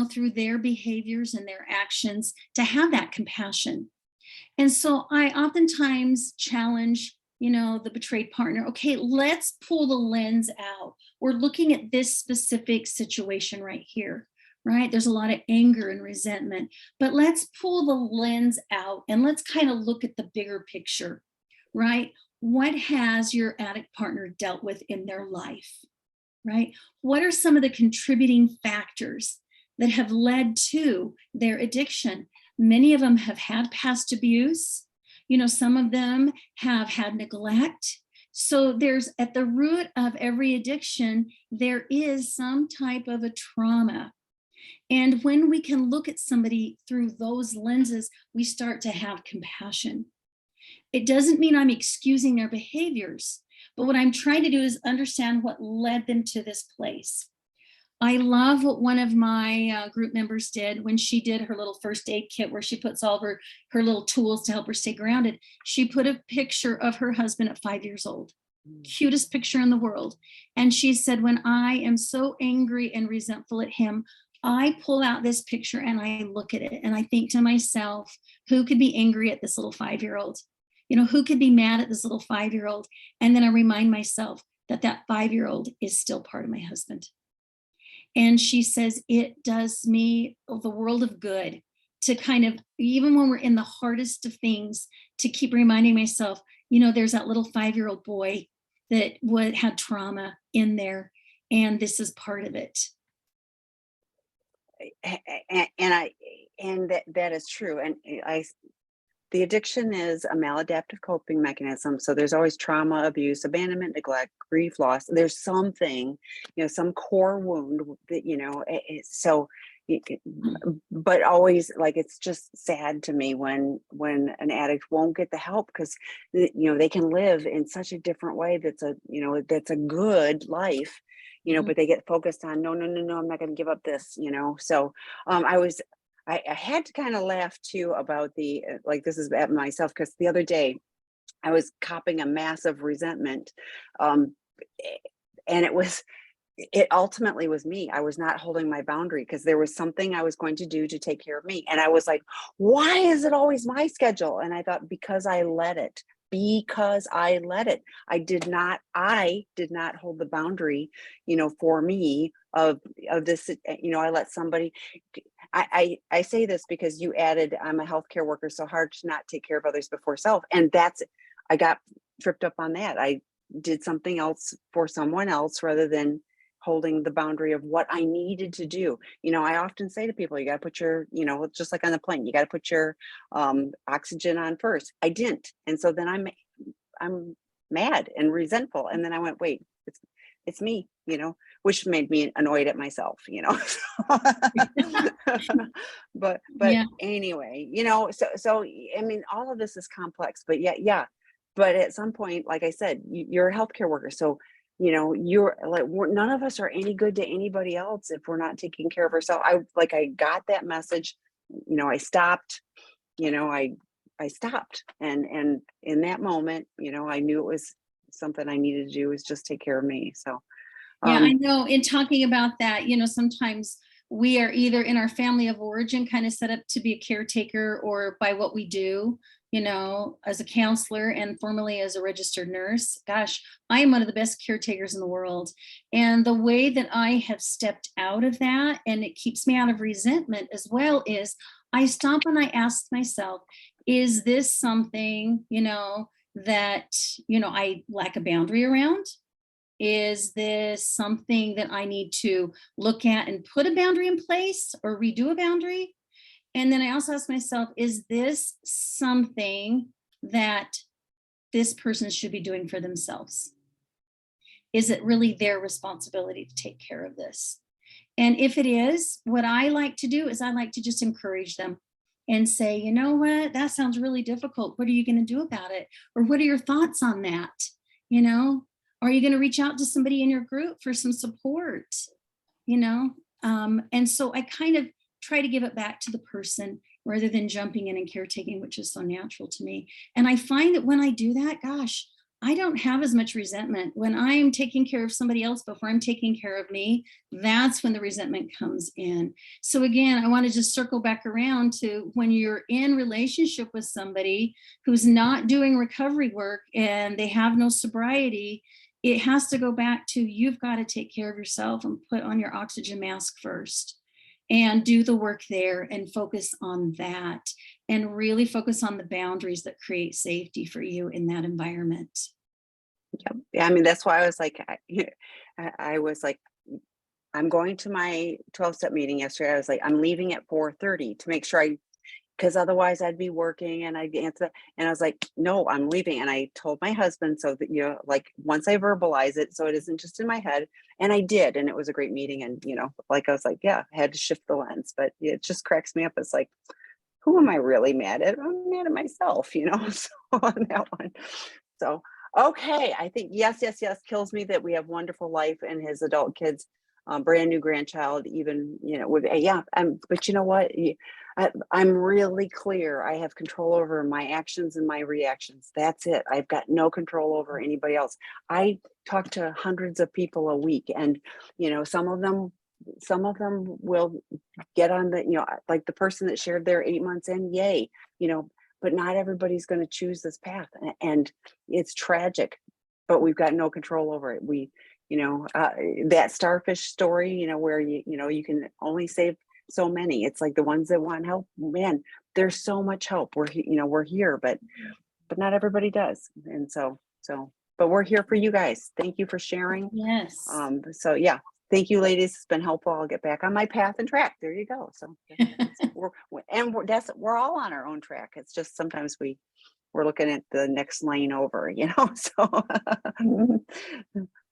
through their behaviors and their actions, to have that compassion. And so I oftentimes challenge, the betrayed partner. Okay, let's pull the lens out. We're looking at this specific situation right here, right? There's a lot of anger and resentment, but let's pull the lens out and let's kind of look at the bigger picture, right? What has your addict partner dealt with in their life, right? What are some of the contributing factors that have led to their addiction? Many of them have had past abuse. Some of them have had neglect. So there's, at the root of every addiction, there is some type of a trauma. And when we can look at somebody through those lenses, we start to have compassion. It doesn't mean I'm excusing their behaviors, but what I'm trying to do is understand what led them to this place. I love what one of my group members did when she did her little first aid kit, where she puts all of her little tools to help her stay grounded. She put a picture of her husband at 5 years old, mm, cutest picture in the world. And she said, when I am so angry and resentful at him, I pull out this picture and I look at it and I think to myself, who could be angry at this little 5-year-old? Who could be mad at this little 5-year-old? And then I remind myself that that 5-year-old is still part of my husband. And she says, it does me the world of good to kind of, even when we're in the hardest of things, to keep reminding myself, there's that little 5-year-old boy that had trauma in there, and this is part of it. and that is true. And the addiction is a maladaptive coping mechanism. So there's always trauma, abuse, abandonment, neglect, grief, loss. There's something, some core wound that, so, but always, like, it's just sad to me when an addict won't get the help, because, they can live in such a different way. That's a good life, Mhm. but they get focused on, no, no, no, no, I'm not going to give up this. So I had to kind of laugh too about like, this is at myself, because the other day I was copping a massive resentment. Um, eh, and it ultimately was me. I was not holding my boundary because there was something I was going to do to take care of me. And I was like, why is it always my schedule? And I thought, because I let it. Because I let it. I did not hold the boundary, for me of this, I let somebody. I say this because you added, I'm a healthcare worker, so hard to not take care of others before self. And I got tripped up on that. I did something else for someone else rather than holding the boundary of what I needed to do. I often say to people, you got to put your, just like on the plane, you got to put your oxygen on first. I didn't. And so then I'm mad and resentful. And then I went, wait, it's me, which made me annoyed at myself. But Yeah. anyway, so I mean, all of this is complex, but yeah. But at some point, like I said, you're a healthcare worker, so you're like, none of us are any good to anybody else if we're not taking care of ourselves. I got that message. I stopped. I stopped, and in that moment, I knew it was something I needed to do, was just take care of me. So, Yeah, I um, know, in talking about that, sometimes we are either in our family of origin kind of set up to be a caretaker, or by what we do, as a counselor and formerly as a registered nurse. Gosh, I am one of the best caretakers in the world. And the way that I have stepped out of that, and it keeps me out of resentment as well, is I stop and I ask myself, is this something, that, I lack a boundary around? Is this something that I need to look at and put a boundary in place or redo a boundary? And then I also ask myself, is this something that this person should be doing for themselves? Is it really their responsibility to take care of this? And if it is, what I like to do is I like to just encourage them. and say, you know what, that sounds really difficult. What are you going to do about it? Or what are your thoughts on that? You know, are you going to reach out to somebody in your group for some support? You know, and so I kind of try to give it back to the person rather than jumping in and caretaking, which is so natural to me. And I find that when I do that, gosh, I don't have as much resentment. When I'm taking care of somebody else before I'm taking care of me, that's when the resentment comes in. So again, I want to just circle back around to when you're in relationship with somebody who's not doing recovery work and they have no sobriety, it has to go back to, you've got to take care of yourself and put on your oxygen mask first and do the work there and focus on that and really focus on the boundaries that create safety for you in that environment. Yep. Yeah, I mean, that's why I was like, I was like, I'm going to my 12-step meeting yesterday. I was like, I'm leaving at 4:30 to make sure because otherwise I'd be working and I'd answer. And I was like, no, I'm leaving. And I told my husband, so that, like once I verbalize it, so it isn't just in my head. And I did, and it was a great meeting. And, like, I was like, yeah, I had to shift the lens, but it just cracks me up. It's like, who am I really mad at? I'm mad at myself, so on that one. So, okay. I think, yes, kills me that we have wonderful life and his adult kids, brand new grandchild, even, yeah. But you know what? I'm really clear. I have control over my actions and my reactions. That's it. I've got no control over anybody else. I talk to hundreds of people a week, and some of them will get on the, like the person that shared their 8 months in, yay, but not everybody's going to choose this path, and it's tragic, but we've got no control over it. That starfish story, where you can only save so many. It's like the ones that want help, man, there's so much help. We're here, but not everybody does. And but we're here for you guys. Thank you for sharing. Yes. So yeah, thank you, ladies. It's been helpful. I'll get back on my path and track. There you go. So we're all on our own track. It's just sometimes we're looking at the next lane over, so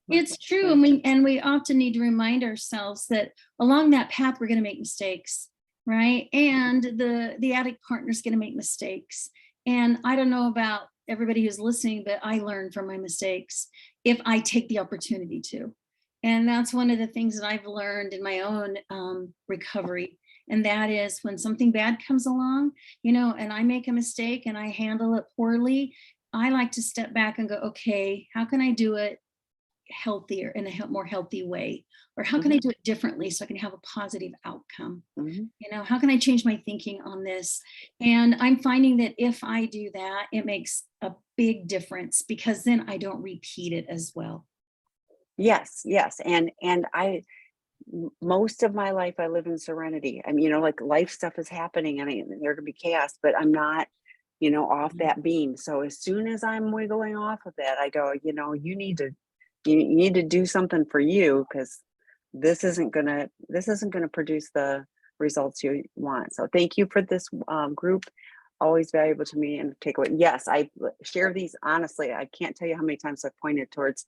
It's true. And we often need to remind ourselves that along that path, we're going to make mistakes, right? And the addict partner is going to make mistakes. And I don't know about everybody who's listening, but I learn from my mistakes if I take the opportunity to. And that's one of the things that I've learned in my own recovery. And that is when something bad comes along, and I make a mistake and I handle it poorly, I like to step back and go, okay, how can I do it healthier, in a more healthy way? Or how can I do it differently so I can have a positive outcome? How can I change my thinking on this? And I'm finding that if I do that, it makes a big difference, because then I don't repeat it as well. Yes. And most of my life I live in serenity. I mean, like life stuff is happening and there could be chaos, but I'm not, off that beam. So as soon as I'm wiggling off of that, I go, you need to do something for you, because this isn't gonna produce the results you want. So thank you for this group. Always valuable to me and takeaway. Yes, I share these honestly. I can't tell you how many times I've pointed towards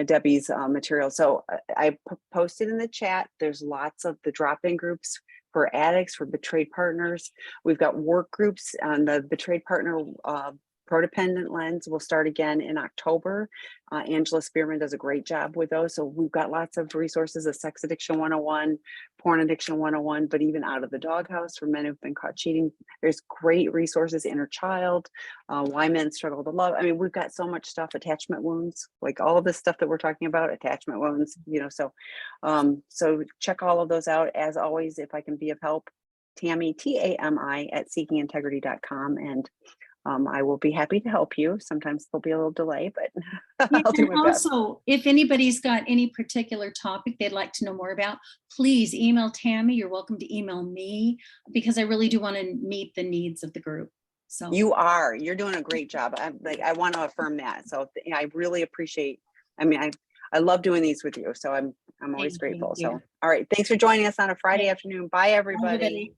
Debbie's material. So I posted in the chat. There's lots of the drop-in groups for addicts, for betrayed partners. We've got work groups on the betrayed partner Prodependent lens will start again in October. Angela Spearman does a great job with those. So we've got lots of resources, a sex addiction 101, porn addiction 101, but even out of the doghouse for men who've been caught cheating. There's great resources, inner child, why men struggle to love. I mean, we've got so much stuff, attachment wounds, like all of this stuff that we're talking about, attachment wounds, so check all of those out. As always, if I can be of help, Tammy, TAMI at seekingintegrity.com. And I will be happy to help you. Sometimes there'll be a little delay, but I'll do my best. Also, if anybody's got any particular topic they'd like to know more about, please email Tammy. You're welcome to email me, because I really do want to meet the needs of the group. So you're doing a great job. I want to affirm that. So I really appreciate, I love doing these with you. So I'm always grateful. So, all right. Thanks for joining us on a Friday afternoon. Bye, everybody.